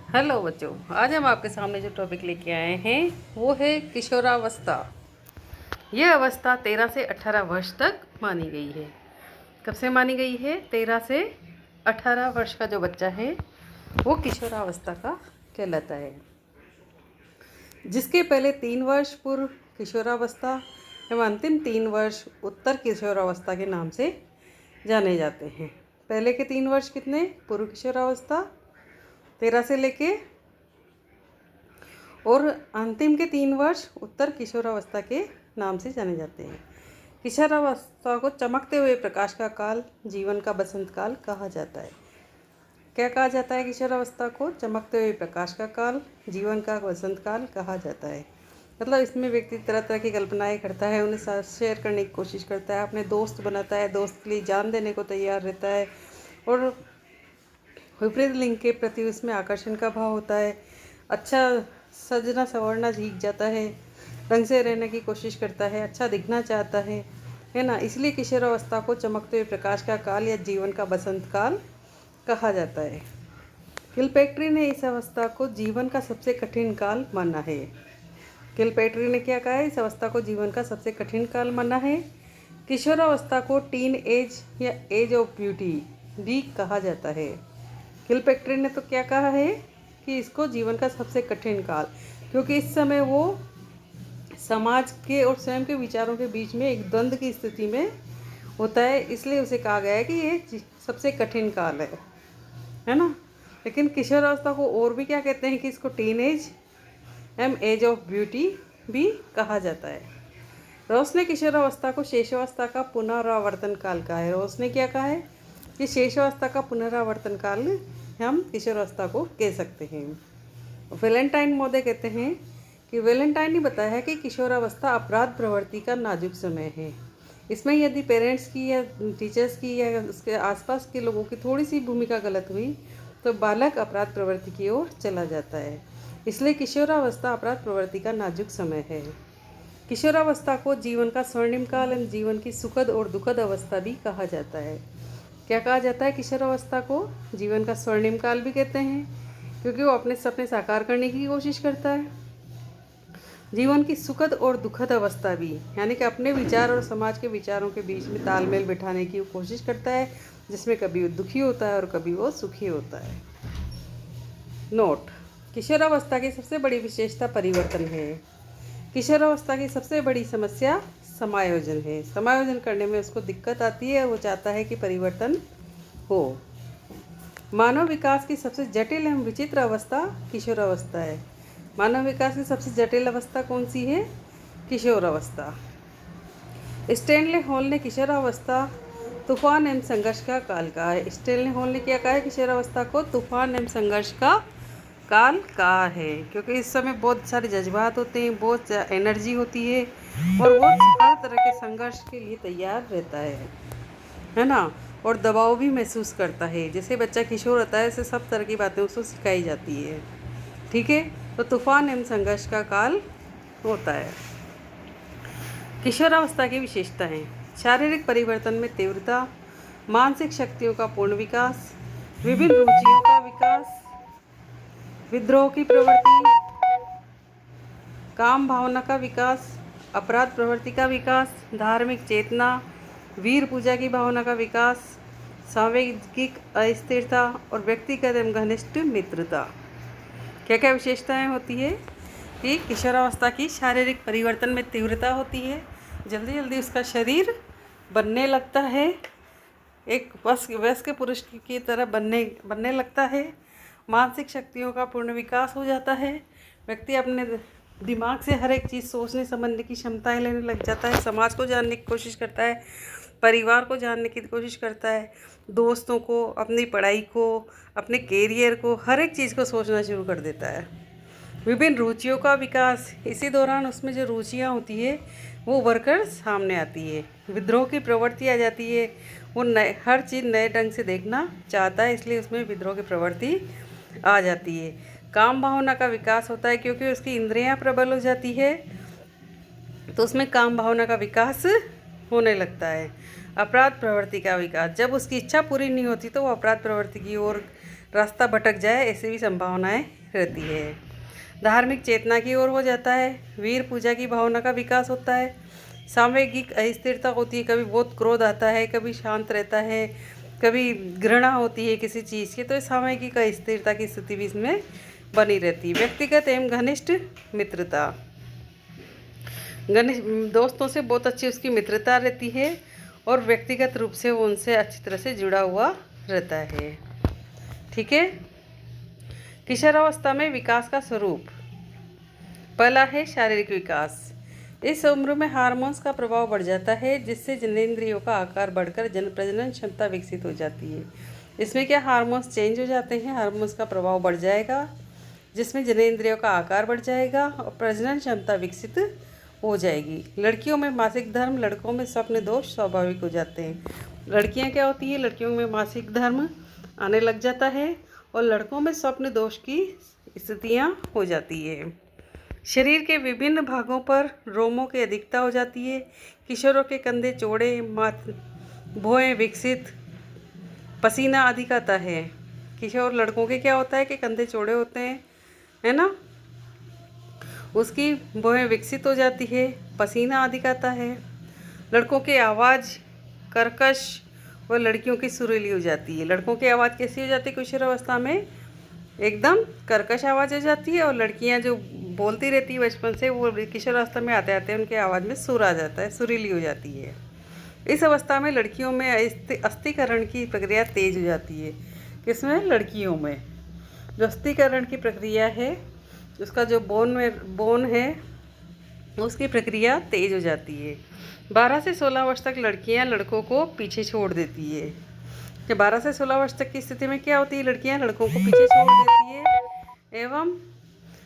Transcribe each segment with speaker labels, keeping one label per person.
Speaker 1: Hello बच्चों, आज हम आपके सामने जो टॉपिक लेके आए हैं वो है किशोरावस्था। यह अवस्था 13 से 18 वर्ष तक मानी गई है। कब से मानी गई है? 13 से 18 वर्ष का जो बच्चा है वो किशोरावस्था का कहलाता है। जिसके पहले 3 वर्ष पूर्व किशोरावस्था एवं अंतिम 3 वर्ष उत्तर किशोरावस्था के नाम से जाने जाते हैं। पहले के 3 वर्ष कितने? पूर्व किशोरावस्था 13 से लेके, और अंतिम के 3 वर्ष उत्तर किशोरावस्था के नाम से जाने जाते हैं। किशोरावस्था को चमकते हुए प्रकाश का काल, जीवन का बसंत काल कहा जाता है। क्या कहा जाता है? किशोरावस्था को चमकते हुए प्रकाश का काल, जीवन का बसंत काल कहा जाता है। मतलब इसमें व्यक्ति तरह तरह की कल्पनाएं करता है, उन्हें साथ शेयर करने की कोशिश करता है, अपने दोस्त बनाता है, दोस्त के लिए जान देने को तैयार रहता है, और विपरीत लिंग के प्रति उसमें आकर्षण का भाव होता है। अच्छा सजना संवरना सीख जाता है, ढंग से रहने की कोशिश करता है, अच्छा दिखना चाहता है ना। इसलिए किशोरावस्था को चमकते हुए प्रकाश का काल या जीवन का बसंत काल कहा जाता है। किलपेट्री ने इस अवस्था को जीवन का सबसे कठिन काल माना है। किलपेट्री ने क्या कहा है? इस अवस्था को जीवन का सबसे कठिन काल माना है। किशोरावस्था को टीन एज या एज ऑफ ब्यूटी भी कहा जाता है। किलपेट्री ने तो क्या कहा है कि इसको जीवन का सबसे कठिन काल, क्योंकि इस समय वो समाज के और स्वयं के विचारों के बीच में एक द्वंद्व की स्थिति में होता है, इसलिए उसे कहा गया है कि ये सबसे कठिन काल है ना। लेकिन किशोरावस्था को और भी क्या कहते हैं कि इसको teen age age of beauty भी कहा जाता है। रोस ने किशोरावस्था को शेषावस्था का पुनरावर्तन काल कहा है। रोस ने क्या कहा है कि शेषावस्था का पुनरावर्तन काल हम किशोरावस्था को कह सकते हैं। वैलेंटाइन महोदय कहते हैं कि वैलेंटाइन ने बताया है कि किशोरावस्था अपराध प्रवृत्ति का नाजुक समय है। इसमें यदि पेरेंट्स की या टीचर्स की या उसके आसपास के लोगों की थोड़ी सी भूमिका गलत हुई तो बालक अपराध प्रवृत्ति की ओर चला जाता है। इसलिए किशोरावस्था अपराध प्रवृत्ति का नाजुक समय है। किशोरावस्था को जीवन का स्वर्णिम काल एवं जीवन की सुखद और दुखद अवस्था भी कहा जाता है। क्या कहा जाता है? किशोरावस्था को जीवन का स्वर्णिम काल भी कहते हैं, क्योंकि वो अपने सपने साकार करने की कोशिश करता है। जीवन की सुखद और दुखद अवस्था भी, यानी कि अपने विचार और समाज के विचारों के बीच में तालमेल बिठाने की कोशिश करता है, जिसमें कभी वो दुखी होता है और कभी वो सुखी होता है। नोट: किशोरावस्था की सबसे बड़ी विशेषता परिवर्तन है। किशोरावस्था की सबसे बड़ी समस्या समायोजन है। समायोजन करने में उसको दिक्कत आती है, वो चाहता है कि परिवर्तन हो। मानव विकास की सबसे जटिल एवं विचित्र अवस्था किशोरावस्था है। मानव विकास की सबसे जटिल अवस्था कौन सी है? किशोरावस्था। स्टैनले हॉल ने किशोरावस्था तूफान एवं संघर्ष का काल कहा है। स्टैनले हॉल ने क्या कहा है? किशोरावस्था को तूफान एवं संघर्ष का काल कहा है, क्योंकि इस समय बहुत सारे जज्बात होते हैं, बहुत एनर्जी होती है, और वो हर तरह के संघर्ष के लिए तैयार रहता है ना। और दबाव भी महसूस करता है। जैसे बच्चा किशोर होता है, ऐसे सब तरह की बातें उसको सिखाई जाती है। ठीक है, तो तूफान एवं संघर्ष का काल होता है। किशोरावस्था की विशेषताएं: शारीरिक परिवर्तन में तीव्रता, मानसिक शक्तियों का पूर्ण विकास, विभिन्न रुचियों का विकास, विद्रोह की प्रवृत्ति, काम भावना का विकास, अपराध प्रवृत्ति का विकास, धार्मिक चेतना, वीर पूजा की भावना का विकास, सांवेगिक अस्थिरता और व्यक्तिगत एवं घनिष्ठ मित्रता। क्या क्या विशेषताएं होती है कि किशोरावस्था की शारीरिक परिवर्तन में तीव्रता होती है, जल्दी जल्दी उसका शरीर बनने लगता है, एक वयस्क पुरुष की तरह बनने लगता है। मानसिक शक्तियों का पूर्ण विकास हो जाता है। व्यक्ति अपने दिमाग से हर एक चीज़ सोचने समझने की क्षमताएं लेने लग जाता है। समाज को जानने की कोशिश करता है, परिवार को जानने की कोशिश करता है, दोस्तों को, अपनी पढ़ाई को, अपने कैरियर को, हर एक चीज़ को सोचना शुरू कर देता है। विभिन्न रुचियों का विकास, इसी दौरान उसमें जो रुचियाँ होती है वो वर्कर सामने आती है। विद्रोह की प्रवृत्ति आ जाती है, वो हर चीज़ नए ढंग से देखना चाहता है, इसलिए उसमें विद्रोह की प्रवृत्ति आ जाती है। काम भावना का विकास होता है, क्योंकि उसकी इंद्रियां प्रबल हो जाती है, तो उसमें काम भावना का विकास होने लगता है। अपराध प्रवृत्ति का विकास, जब उसकी इच्छा पूरी नहीं होती तो वो अपराध प्रवृत्ति की ओर रास्ता भटक जाए ऐसी भी संभावनाएं रहती है। धार्मिक चेतना की ओर हो जाता है। वीर पूजा की भावना का विकास होता है। सामयिक अस्थिरता होती है, कभी बहुत क्रोध आता है, कभी शांत रहता है, कभी घृणा होती है किसी चीज़ की, तो इस सामयिक अस्थिरता की स्थिति भी इसमें बनी रहती है। व्यक्तिगत एवं घनिष्ठ मित्रता, घनिष्ठ दोस्तों से बहुत अच्छी उसकी मित्रता रहती है और व्यक्तिगत रूप से वो उनसे अच्छी तरह से जुड़ा हुआ रहता है। ठीक है। किशोरावस्था में विकास का स्वरूप, पहला है शारीरिक विकास। इस उम्र में हार्मोन्स का प्रभाव बढ़ जाता है, जिससे जननेंद्रियों का आकार बढ़कर प्रजनन क्षमता विकसित हो जाती है। इसमें क्या हार्मोन्स चेंज हो जाते हैं, हार्मोन्स का प्रभाव बढ़ जाएगा, जिसमें जननेंद्रियों का आकार बढ़ जाएगा और प्रजनन क्षमता विकसित हो जाएगी। लड़कियों में मासिक धर्म, लड़कों में स्वप्न दोष स्वाभाविक हो जाते हैं। लड़कियां क्या होती हैं, लड़कियों में मासिक धर्म आने लग जाता है और लड़कों में स्वप्न दोष की स्थितियाँ हो जाती है। शरीर के विभिन्न भागों पर रोमों की अधिकता हो जाती है। किशोरों के कंधे चौड़े, भौहें विकसित, पसीना अधिक आता है। किशोर लड़कों के क्या होता है कि कंधे चौड़े होते हैं, है ना, उसकी भौहें विकसित हो जाती है, पसीना अधिक आता है। लड़कों की आवाज़ कर्कश व लड़कियों की सुरीली हो जाती है। लड़कों की आवाज़ कैसी हो जाती है किशोरावस्था में, एकदम कर्कश आवाज़ हो जाती है, और लड़कियां जो बोलती रहती है बचपन से, वो किशोरावस्था में आते आते उनकी आवाज़ में सुर आ जाता है, सुरीली हो जाती है। इस अवस्था में लड़कियों में अस्थिकरण की प्रक्रिया तेज हो जाती है। किसमें, लड़कियों में जो अस्थिकरण की प्रक्रिया है, उसका जो बोन है उसकी प्रक्रिया तेज हो जाती है। 12 से 16 वर्ष तक लड़कियां लड़कों को पीछे छोड़ देती है। कि 12 से 16 वर्ष तक की स्थिति में क्या होती है, लड़कियां लड़कों को पीछे छोड़ देती है एवं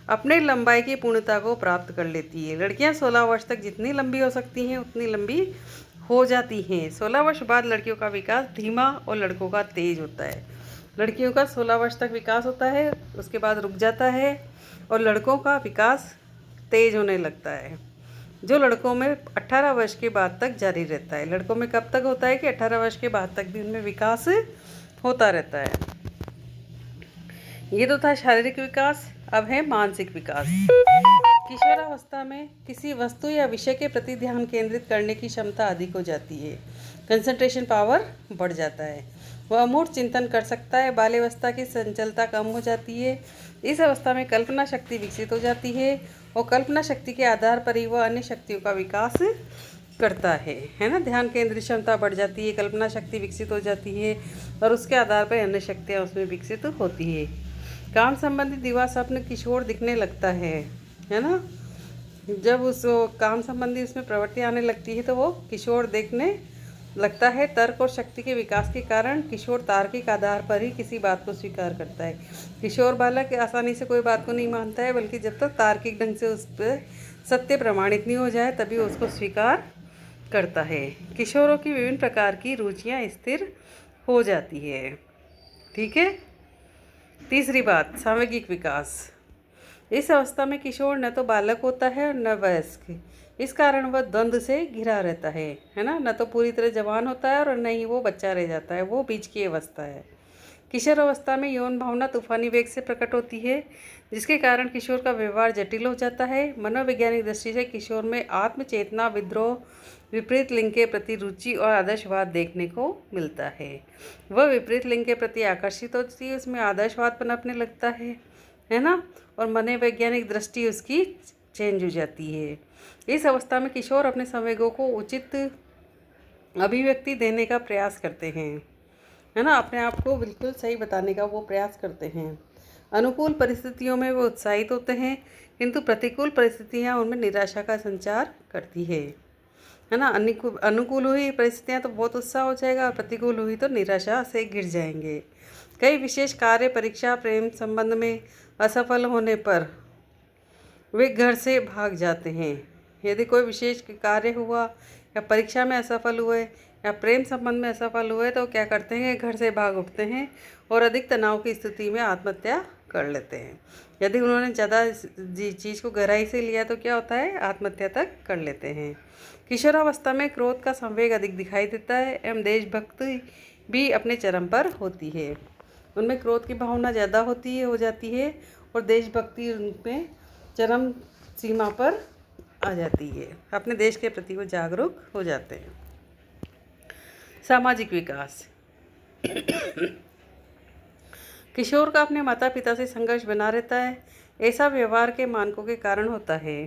Speaker 1: अपने लंबाई की पूर्णता को प्राप्त कर लेती है। लड़कियां 16 वर्ष तक जितनी लंबी हो सकती हैं उतनी लंबी हो जाती हैं। 16 वर्ष बाद लड़कियों का विकास धीमा और लड़कों का तेज होता है। लड़कियों का 16 वर्ष तक विकास होता है, उसके बाद रुक जाता है, और लड़कों का विकास तेज होने लगता है, जो लड़कों में 18 वर्ष के बाद तक जारी रहता है। लड़कों में कब तक होता है कि 18 वर्ष के बाद तक भी उनमें विकास होता रहता है। ये तो था शारीरिक विकास। अब है मानसिक विकास। किशोरावस्था में किसी वस्तु या विषय के प्रति ध्यान केंद्रित करने की क्षमता अधिक हो जाती है। कंसंट्रेशन पावर बढ़ जाता है। वह अमूर्त चिंतन कर सकता है। बाल्यावस्था की चंचलता कम हो जाती है। इस अवस्था में कल्पना शक्ति विकसित हो जाती है और कल्पना शक्ति के आधार पर ही वह अन्य शक्तियों का विकास करता है ना। ध्यान केंद्रित क्षमता बढ़ जाती है, कल्पना शक्ति विकसित हो जाती है और उसके आधार पर अन्य शक्तियाँ उसमें विकसित होती है। काम संबंधी दिवा स्वप्न किशोर दिखने लगता है ना। जब उस काम संबंधी उसमें प्रवृत्ति आने लगती है तो वो किशोर देखने लगता है। तर्क और शक्ति के विकास के कारण किशोर तार्किक आधार पर ही किसी बात को स्वीकार करता है। किशोर बालक आसानी से कोई बात को नहीं मानता है, बल्कि जब तक तार्किक ढंग से उस पर सत्य प्रमाणित नहीं हो जाए तभी उसको स्वीकार करता है। किशोरों की विभिन्न प्रकार की रुचियाँ स्थिर हो जाती है। ठीक है। तीसरी बात, सामयिक विकास। इस अवस्था में किशोर न तो बालक होता है और न वयस्क। इस कारण वह द्वंद्व से घिरा रहता है ना। न तो पूरी तरह जवान होता है और न ही वो बच्चा रह जाता है, वो बीच की अवस्था है। किशोर अवस्था में यौन भावना तूफानी वेग से प्रकट होती है, जिसके कारण किशोर का व्यवहार जटिल हो जाता है। मनोवैज्ञानिक दृष्टि से किशोर में आत्मचेतना, विद्रोह, विपरीत लिंग के प्रति रुचि और आदर्शवाद देखने को मिलता है। वह विपरीत लिंग के प्रति आकर्षित होती है, उसमें आदर्शवाद पनपने लगता है ना। और मनोवैज्ञानिक दृष्टि उसकी चेंज हो जाती है। इस अवस्था में किशोर अपने संवेगों को उचित अभिव्यक्ति देने का प्रयास करते हैं, है ना। अपने आप को बिल्कुल सही बताने का वो प्रयास करते हैं। अनुकूल परिस्थितियों में वो उत्साहित होते हैं, किंतु प्रतिकूल परिस्थितियाँ उनमें निराशा का संचार करती है ना। अनुकूल हुई परिस्थितियाँ तो बहुत उत्साह हो जाएगा, और प्रतिकूल हुई तो निराशा से घिर जाएंगे। कई विशेष कार्य, परीक्षा, प्रेम संबंध में असफल होने पर वे घर से भाग जाते हैं। यदि कोई विशेष कार्य हुआ या परीक्षा में असफल हुए या प्रेम संबंध में असफल हुए तो क्या करते हैं, घर से भाग उठते हैं और अधिक तनाव की स्थिति में आत्महत्या कर लेते हैं। यदि उन्होंने ज़्यादा चीज़ को गहराई से लिया तो क्या होता है, आत्महत्या तक कर लेते हैं। किशोरावस्था में क्रोध का संवेग अधिक दिखाई देता है एवं देशभक्ति भी अपने चरम पर होती है। उनमें क्रोध की भावना ज़्यादा हो जाती है और देशभक्ति उनमें चरम सीमा पर आ जाती है। अपने देश के प्रति वो जागरूक हो जाते हैं। सामाजिक विकास। किशोर का अपने माता पिता से संघर्ष बना रहता है। ऐसा व्यवहार के मानकों के कारण होता है,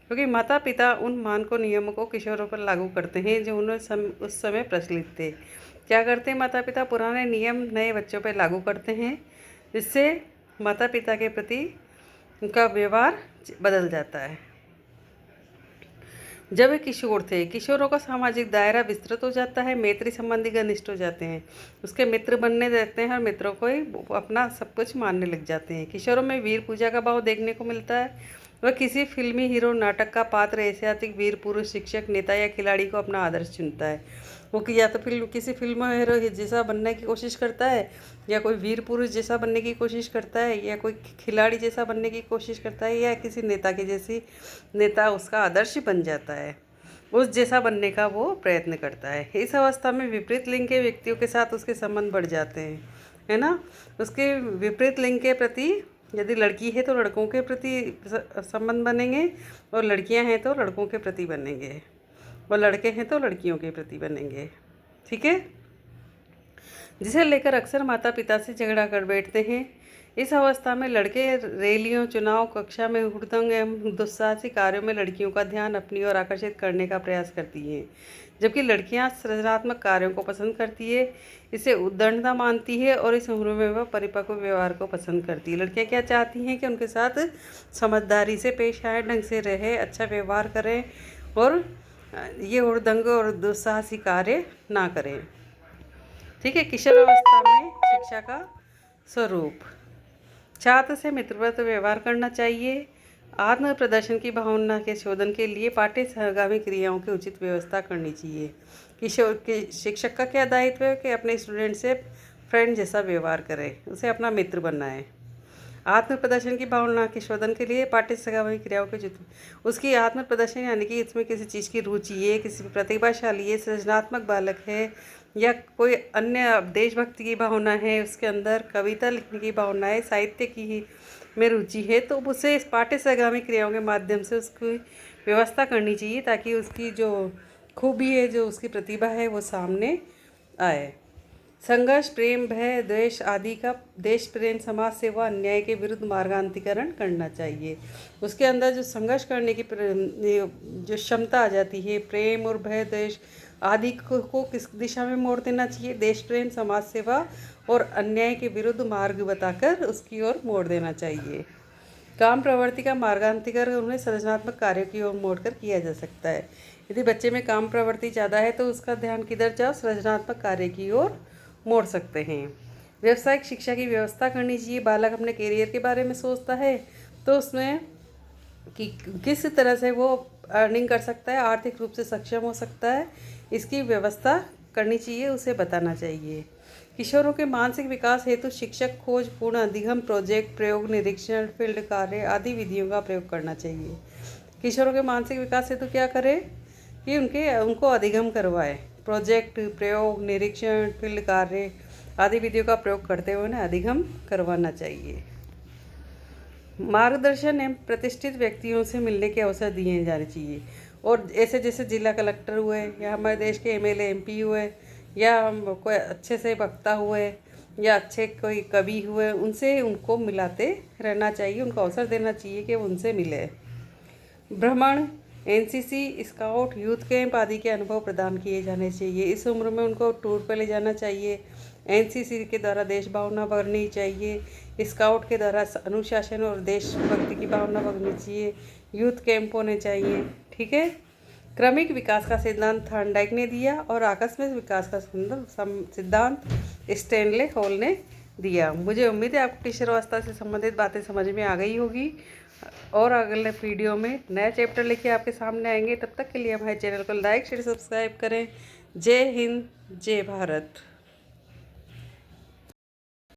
Speaker 1: क्योंकि माता पिता उन मानकों नियमों को किशोरों पर लागू करते हैं जो उन्हें उस समय प्रचलित थे। क्या करते हैं माता पिता? पुराने नियम नए बच्चों पर लागू करते हैं, जिससे माता पिता के प्रति उनका व्यवहार बदल जाता है। जब वे किशोर थे, किशोरों का सामाजिक दायरा विस्तृत हो जाता है, मैत्री संबंधी घनिष्ठ हो जाते हैं, उसके मित्र बनने देते हैं और मित्रों को ही अपना सब कुछ मानने लग जाते हैं। किशोरों में वीर पूजा का भाव देखने को मिलता है। वह किसी फिल्मी हीरो, नाटक का पात्र, ऐतिहासिक वीर पुरुष, शिक्षक, नेता या खिलाड़ी को अपना आदर्श चुनता है। वो या तो किसी फिल्म में हीरो जैसा बनने की कोशिश करता है, या कोई वीर पुरुष जैसा बनने की कोशिश करता है, या कोई खिलाड़ी जैसा बनने की कोशिश करता है, या किसी नेता की जैसी नेता उसका आदर्श बन जाता है, उस जैसा बनने का वो प्रयत्न करता है। इस अवस्था में विपरीत लिंग के व्यक्तियों के साथ उसके संबंध बढ़ जाते हैं, है ना। उसके विपरीत लिंग के प्रति, यदि लड़की है तो लड़कों के प्रति संबंध बनेंगे, और लड़कियां हैं तो लड़कों के प्रति बनेंगे, और लड़के हैं तो लड़कियों के प्रति बनेंगे। ठीक है, जिसे लेकर अक्सर माता पिता से झगड़ा कर बैठते हैं। इस अवस्था में लड़के रैलियों, चुनाव, कक्षा में हुड़दंग एवं दुस्साहसिक कार्यों में लड़कियों का ध्यान अपनी ओर आकर्षित करने का प्रयास करती हैं, जबकि लड़कियां सृजनात्मक कार्यों को पसंद करती है, इसे उद्दंडता मानती है और इस उम्र में वह परिपक्व व्यवहार को पसंद करती है। लड़कियां क्या चाहती हैं कि उनके साथ समझदारी से पेश आए, ढंग से रहे, अच्छा व्यवहार करें और ये हुड़दंग और दुस्साहसिक कार्य ना करें। ठीक है, किशोरावस्था में शिक्षा का स्वरूप। छात्र से मित्रवत व्यवहार करना चाहिए। आत्म प्रदर्शन की भावना के शोधन के लिए पाठ्य सहगामी क्रियाओं की उचित व्यवस्था करनी चाहिए। किशोर के शिक्षक का क्या दायित्व है कि अपने स्टूडेंट से फ्रेंड जैसा व्यवहार करे, उसे अपना मित्र बनाए। आत्म प्रदर्शन की भावना के शोधन के लिए पाठ्य सहगामी क्रियाओं के उचित, उसकी आत्म प्रदर्शन यानी कि इसमें किसी चीज़ की रुचि है, किसी प्रतिभाशाली है, सृजनात्मक बालक है, या कोई अन्य देशभक्ति की भावना है उसके अंदर, कविता लिखने की भावना है, साहित्य की में रुचि है, तो उसे इस पाठ्य सहगामी क्रियाओं के माध्यम से उसकी व्यवस्था करनी चाहिए, ताकि उसकी जो खूबी है, जो उसकी प्रतिभा है, वो सामने आए। संघर्ष, प्रेम, भय, द्वेष आदि का देश प्रेम, समाज सेवा, अन्याय के विरुद्ध मार्गांतरीकरण करना चाहिए। उसके अंदर जो संघर्ष करने की जो क्षमता आ जाती है, प्रेम और भय, द्वेष आदि को किस दिशा में मोड़ देना चाहिए? देश प्रेम, समाज सेवा और अन्याय के विरुद्ध मार्ग बताकर उसकी ओर मोड़ देना चाहिए। काम प्रवृत्ति का मार्गांतरीकरण उन्हें सृजनात्मक कार्यों की ओर मोड़कर किया जा सकता है। यदि बच्चे में काम प्रवृत्ति ज़्यादा है तो उसका ध्यान किधर जाओ? सृजनात्मक कार्य की ओर मोड़ सकते हैं। व्यावसायिक शिक्षा की व्यवस्था करनी चाहिए। बालक अपने करियर के बारे में सोचता है तो उसमें कि किस तरह से वो अर्निंग कर सकता है, आर्थिक रूप से सक्षम हो सकता है, इसकी व्यवस्था करनी चाहिए, उसे बताना चाहिए। किशोरों के मानसिक विकास हेतु शिक्षक खोज, पूर्ण अधिगम, प्रोजेक्ट, प्रयोग, निरीक्षण, फील्ड कार्य आदि विधियों का प्रयोग करना चाहिए। किशोरों के मानसिक विकास हेतु क्या करें कि उनको अधिगम करवाए, प्रोजेक्ट, प्रयोग, निरीक्षण, फील्ड कार्य आदि विधियों का प्रयोग करते हुए उन्हें अधिगम करवाना चाहिए। मार्गदर्शन एवं प्रतिष्ठित व्यक्तियों से मिलने के अवसर दिए जाने चाहिए, और ऐसे जैसे जिला कलेक्टर हुए, या हमारे देश के एमएलए एमपी हुए, या कोई अच्छे से वक्ता हुए, या अच्छे कोई कवि हुए, उनसे उनको मिलाते रहना चाहिए, उनको अवसर देना चाहिए कि उनसे मिले। भ्रमण, एनसीसी, स्काउट, यूथ कैंप आदि के अनुभव प्रदान किए जाने चाहिए। इस उम्र में उनको टूर पर ले जाना चाहिए। एनसीसी के द्वारा देश भावना बढ़नी चाहिए, स्काउट के द्वारा अनुशासन और देशभक्ति की भावना बढ़नी चाहिए, यूथ कैंप होने चाहिए। ठीक है, क्रमिक विकास का सिद्धांत थॉर्नडाइक ने दिया और आकस्मिक विकास का सिद्धांत स्टैनले हॉल ने दिया। मुझे उम्मीद है आपको किशोरावस्था से संबंधित बातें समझ में आ गई होगी, और अगले वीडियो में नया चैप्टर लेके आपके सामने आएंगे। तब तक के लिए हमारे चैनल को लाइक, शेयर, सब्सक्राइब करें। जय हिंद, जय भारत।